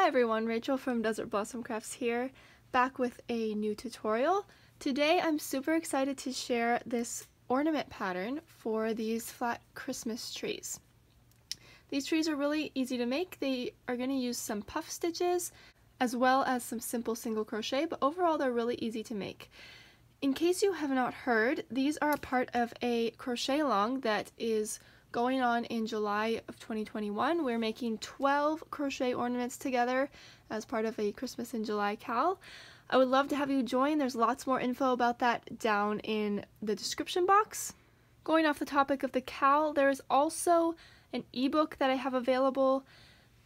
everyone, Rachel from Desert Blossom Crafts here, back with a new tutorial. Today I'm super excited to share this ornament pattern for these flat Christmas trees. These trees are really easy to make. They are going to use some puff stitches as well as some simple single crochet, but overall they're really easy to make. In case you have not heard, these are a part of a crochet along that is going on in July of 2021. We're making 12 crochet ornaments together as part of a Christmas in July cal. I would love to have you join. There's lots more info about that down in the description box. Going off the topic of the cal, there is also an ebook that I have available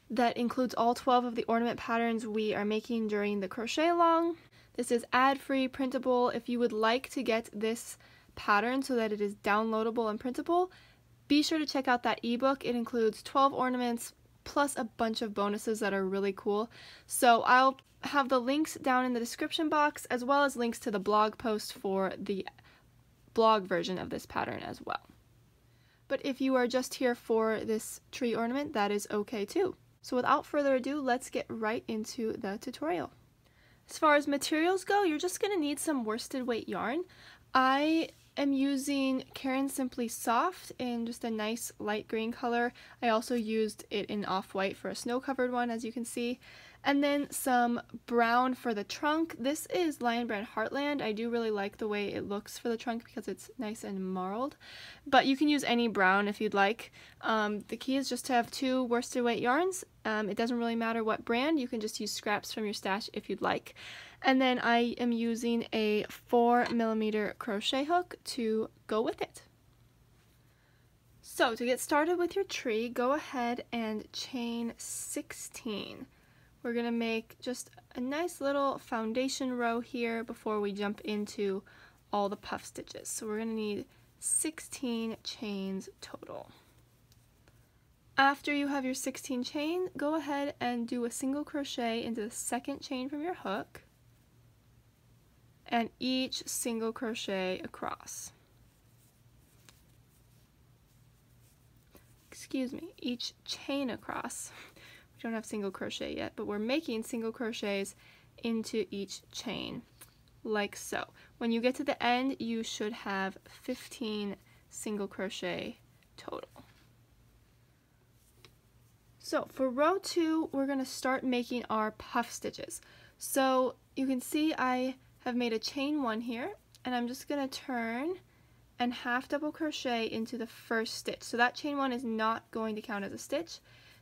that includes all 12 of the ornament patterns we are making during the crochet along. This is ad-free, printable. If you would like to get this pattern so that it is downloadable and printable, be sure to check out that ebook. It includes 12 ornaments plus a bunch of bonuses that are really cool. So I'll have the links down in the description box as well as links to the blog post for the blog version of this pattern as well. But if you are just here for this tree ornament, that is okay too. So without further ado, let's get right into the tutorial. As far as materials go, you're just going to need some worsted weight yarn. I am using Caron Simply Soft in just a nice light green color. I also used it in off-white for a snow-covered one, as you can see. And then some brown for the trunk. This is Lion Brand Heartland. I do really like the way it looks for the trunk because it's nice and marled. But you can use any brown if you'd like. The key is just to have 2 worsted weight yarns. It doesn't really matter what brand. You can just use scraps from your stash if you'd like. And then I am using a 4mm crochet hook to go with it. So to get started with your tree, go ahead and chain 16. We're going to make just a nice little foundation row here before we jump into all the puff stitches. So we're going to need 16 chains total. After you have your 16 chain, go ahead and do a single crochet into the second chain from your hook and each single crochet across. Excuse me, each chain across. We don't have single crochet yet, but we're making single crochets into each chain, like so. When you get to the end, you should have 15 single crochet total. So for row 2, we're going to start making our puff stitches. So you can see I have made a chain 1 here, and I'm just going to turn and half double crochet into the first stitch. So that chain 1 is not going to count as a stitch.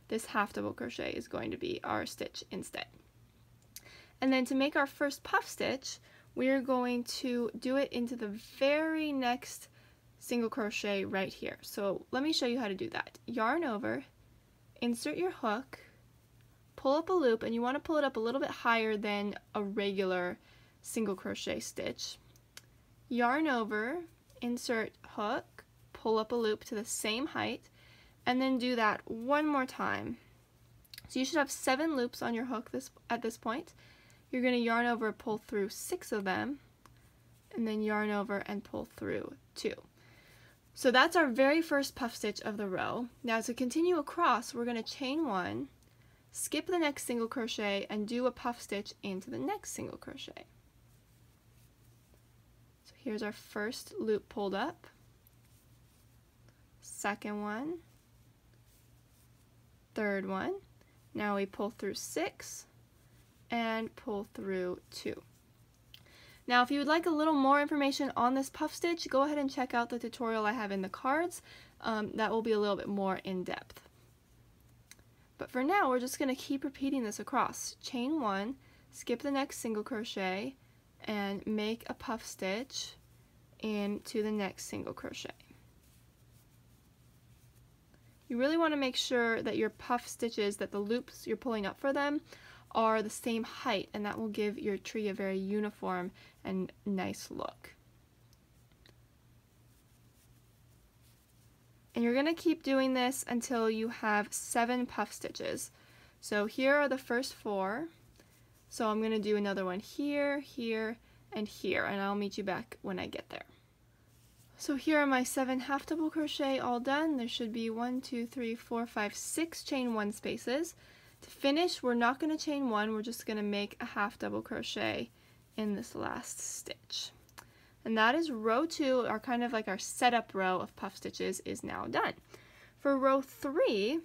This half double crochet is going to be our stitch instead. And then to make our first puff stitch, we are going to do it into the very next single crochet right here. So let me show you how to do that. Yarn over, insert your hook, pull up a loop, and you want to pull it up a little bit higher than a regular single crochet stitch. Yarn over, insert hook, pull up a loop to the same height, and then do that one more time. So you should have 7 loops on your hook at this point. You're going to yarn over, pull through 6 of them, and then yarn over and pull through 2. So that's our very first puff stitch of the row. Now to continue across, we're going to chain 1, skip the next single crochet, and do a puff stitch into the next single crochet. So here's our first loop pulled up, second one, third one. Now we pull through 6 and pull through 2. Now if you would like a little more information on this puff stitch, go ahead and check out the tutorial I have in the cards. That will be a little bit more in depth. But for now, we're just going to keep repeating this across. Chain 1, skip the next single crochet, and make a puff stitch into the next single crochet. You really want to make sure that your puff stitches, that the loops you're pulling up for them, are the same height, and that will give your tree a very uniform and nice look. And you're going to keep doing this until you have 7 puff stitches. So here are the first 4. So I'm going to do another one here, here, and here, and I'll meet you back when I get there. So here are my 7 half double crochet all done. There should be 1, 2, 3, 4, 5, 6 chain 1 spaces. To finish, we're not going to chain one, we're just going to make a half double crochet in this last stitch. And that is row 2, our kind of like our setup row of puff stitches is now done. For row 3,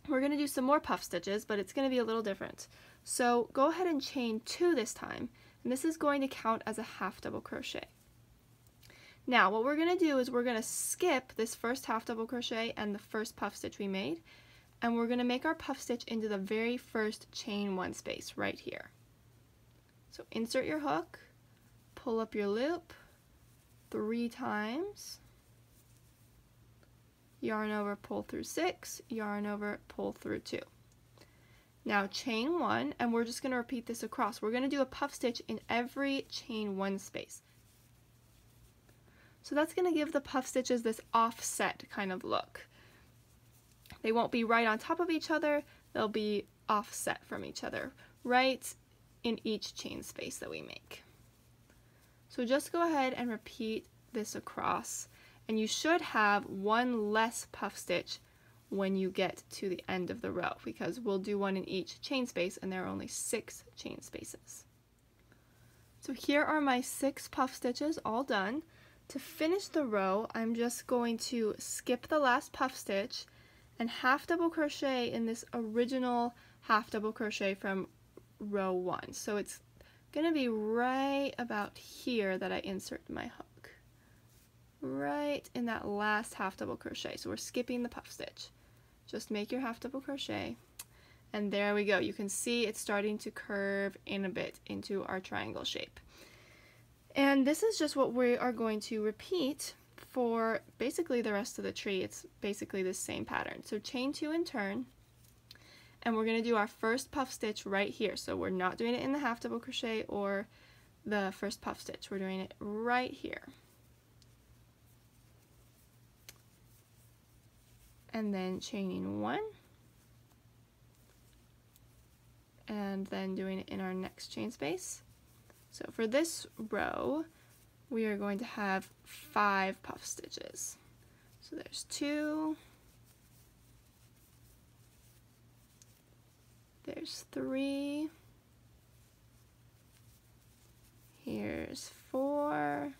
we're going to do some more puff stitches, but it's going to be a little different. So go ahead and chain 2 this time, and this is going to count as a half double crochet. Now what we're going to do is we're going to skip this first half double crochet and the first puff stitch we made, and we're going to make our puff stitch into the very first chain 1 space right here. So insert your hook, pull up your loop 3 times, yarn over, pull through 6, yarn over, pull through 2. Now chain 1, and we're just going to repeat this across. We're going to do a puff stitch in every chain 1 space. So that's going to give the puff stitches this offset kind of look. They won't be right on top of each other, they'll be offset from each other, right in each chain space that we make. So just go ahead and repeat this across, and you should have one less puff stitch when you get to the end of the row, because we'll do one in each chain space and there are only 6 chain spaces. So here are my 6 puff stitches all done. To finish the row, I'm just going to skip the last puff stitch and half double crochet in this original half double crochet from row 1. So it's going to be right about here that I insert my hook. Right in that last half double crochet. So we're skipping the puff stitch. Just make your half double crochet, and there we go. You can see it's starting to curve in a bit into our triangle shape. And this is just what we are going to repeat for basically the rest of the tree. It's basically the same pattern. So chain 2 and turn, and we're going to do our first puff stitch right here. So we're not doing it in the half double crochet or the first puff stitch. We're doing it right here. And then chaining 1, and then doing it in our next chain space. So for this row, we are going to have 5 puff stitches. So there's 2, there's 3, here's 4,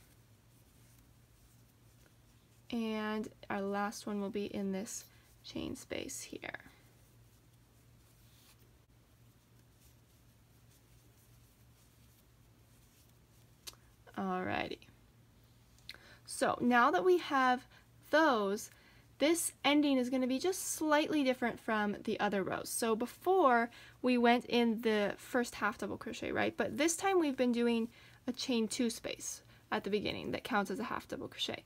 and our last one will be in this chain space here. Alrighty. So now that we have those, this ending is going to be just slightly different from the other rows. So before we went in the first half double crochet, right? But this time we've been doing a chain 2 space at the beginning that counts as a half double crochet.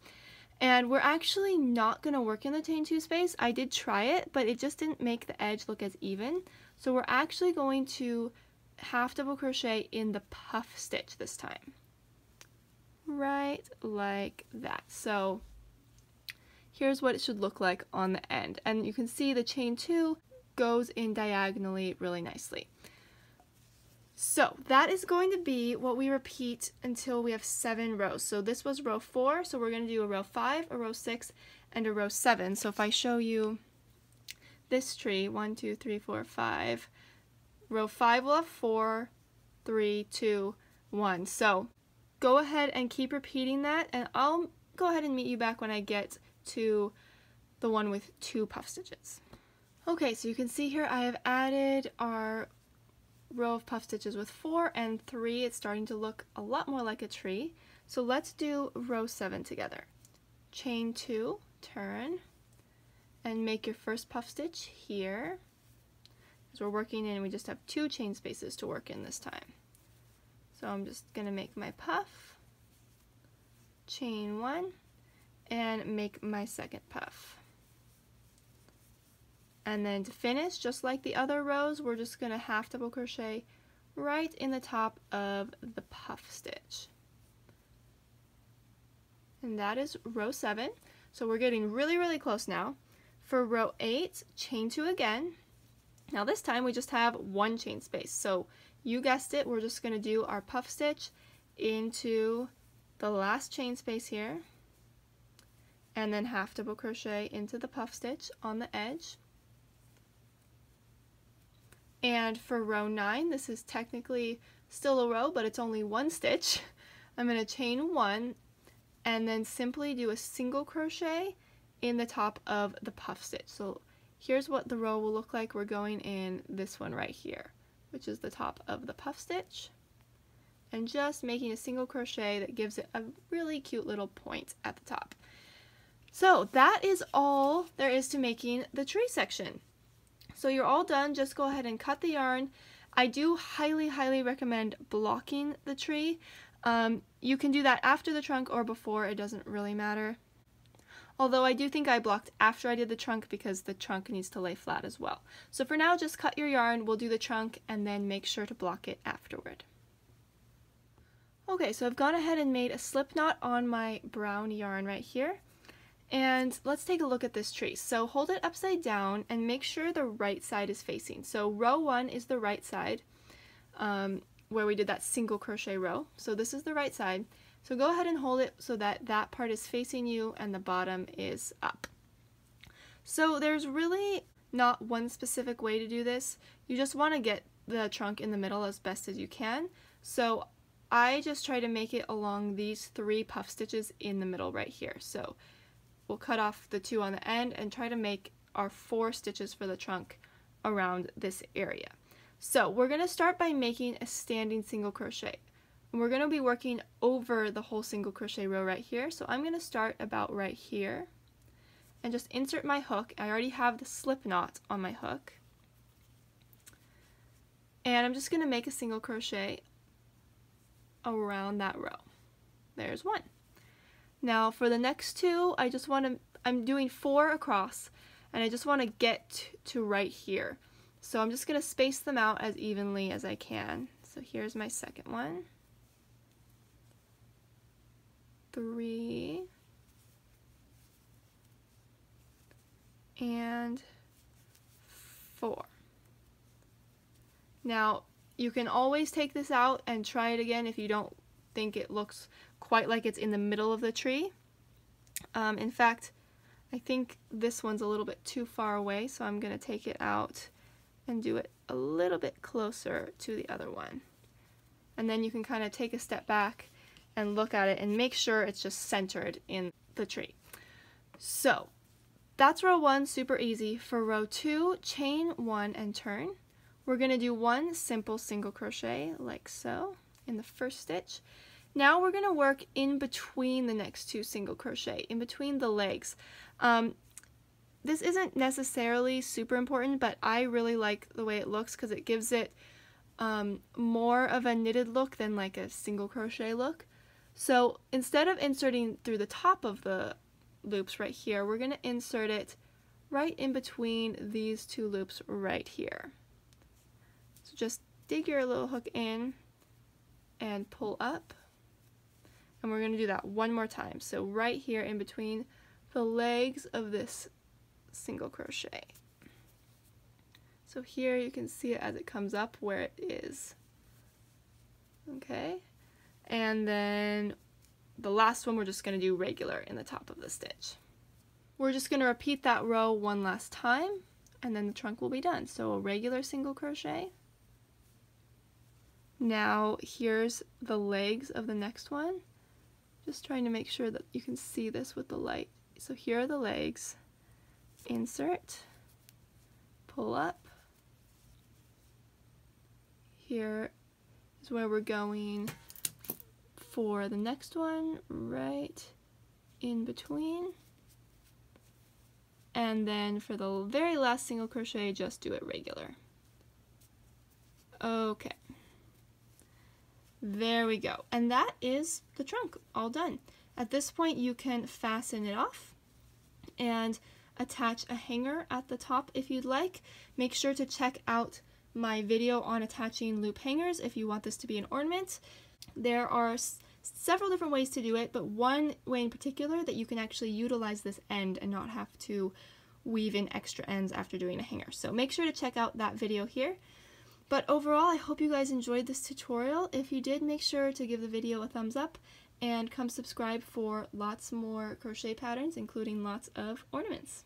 And we're actually not going to work in the chain 2 space. I did try it, but it just didn't make the edge look as even. So we're actually going to half double crochet in the puff stitch this time. Right like that. So here's what it should look like on the end. And you can see the chain 2 goes in diagonally really nicely. So that is going to be what we repeat until we have 7 rows. So this was row 4, so we're going to do a row 5, a row 6, and a row 7. So if I show you this tree, 1, 2, 3, 4, 5, row 5 will have 4, 3, 2, 1. So go ahead and keep repeating that, and I'll go ahead and meet you back when I get to the one with 2 puff stitches. Okay, so you can see here I have added our row of puff stitches with 4 and 3. It's starting to look a lot more like a tree. So let's do row 7 together. Chain 2, turn, and make your first puff stitch here. As we're working in, we just have 2 chain spaces to work in this time. So I'm just going to make my puff, chain 1, and make my second puff. And then to finish, just like the other rows, we're just going to half double crochet right in the top of the puff stitch. And that is row 7. So we're getting really, really close now. For row 8, chain 2 again. Now this time we just have 1 chain space. So you guessed it, we're just going to do our puff stitch into the last chain space here, and then half double crochet into the puff stitch on the edge. And for row 9, this is technically still a row, but it's only one stitch. I'm going to chain 1 and then simply do a single crochet in the top of the puff stitch. So here's what the row will look like. We're going in this one right here, which is the top of the puff stitch, and just making a single crochet that gives it a really cute little point at the top. So that is all there is to making the tree section. So you're all done. Just go ahead and cut the yarn. I do highly recommend blocking the tree. You can do that after the trunk or before, it doesn't really matter. Although I do think I blocked after I did the trunk because the trunk needs to lay flat as well. So for now, just cut your yarn, we'll do the trunk, and then make sure to block it afterward. Okay, so I've gone ahead and made a slip knot on my brown yarn right here. And let's take a look at this tree. So hold it upside down and make sure the right side is facing. So row 1 is the right side, where we did that single crochet row. So this is the right side. So go ahead and hold it so that that part is facing you and the bottom is up. So there's really not one specific way to do this. You just want to get the trunk in the middle as best as you can. So I just try to make it along these 3 puff stitches in the middle right here. So we'll cut off the 2 on the end and try to make our 4 stitches for the trunk around this area. So we're going to start by making a standing single crochet. We're going to be working over the whole single crochet row right here. So I'm going to start about right here and just insert my hook. I already have the slip knot on my hook. And I'm just going to make a single crochet around that row. There's 1. Now for the next 2, I'm doing 4 across, and I just want to get to right here. So I'm just going to space them out as evenly as I can. So here's my second one. 3 and 4. Now you can always take this out and try it again if you don't think it looks quite like it's in the middle of the tree. In fact, I think this one's a little bit too far away, so I'm going to take it out and do it a little bit closer to the other one. And then you can kind of take a step back and look at it and make sure it's just centered in the tree. So that's row 1, super easy. For row 2, chain 1 and turn. We're going to do 1 simple single crochet like so in the first stitch. Now we're going to work in between the next 2 single crochet, in between the legs. This isn't necessarily super important, but I really like the way it looks because it gives it more of a knitted look than like a single crochet look. So instead of inserting through the top of the loops right here, we're going to insert it right in between these 2 loops right here. So just dig your little hook in and pull up. And we're going to do that 1 more time. So right here in between the legs of this single crochet. So here you can see it as it comes up where it is. Okay. And then the last one we're just going to do regular in the top of the stitch. We're just going to repeat that row 1 last time, and then the trunk will be done. So a regular single crochet. Now here's the legs of the next one. Just trying to make sure that you can see this with the light. So here are the legs. Insert, pull up. Here is where we're going for the next one, right in between. And then for the very last single crochet, just do it regular. Okay. There we go. And that is the trunk all done. At this point you can fasten it off and attach a hanger at the top if you'd like. Make sure to check out my video on attaching loop hangers if you want this to be an ornament. There are several different ways to do it, but one way in particular that you can actually utilize this end and not have to weave in extra ends after doing a hanger. So make sure to check out that video here. But overall, I hope you guys enjoyed this tutorial. If you did, make sure to give the video a thumbs up and come subscribe for lots more crochet patterns, including lots of ornaments.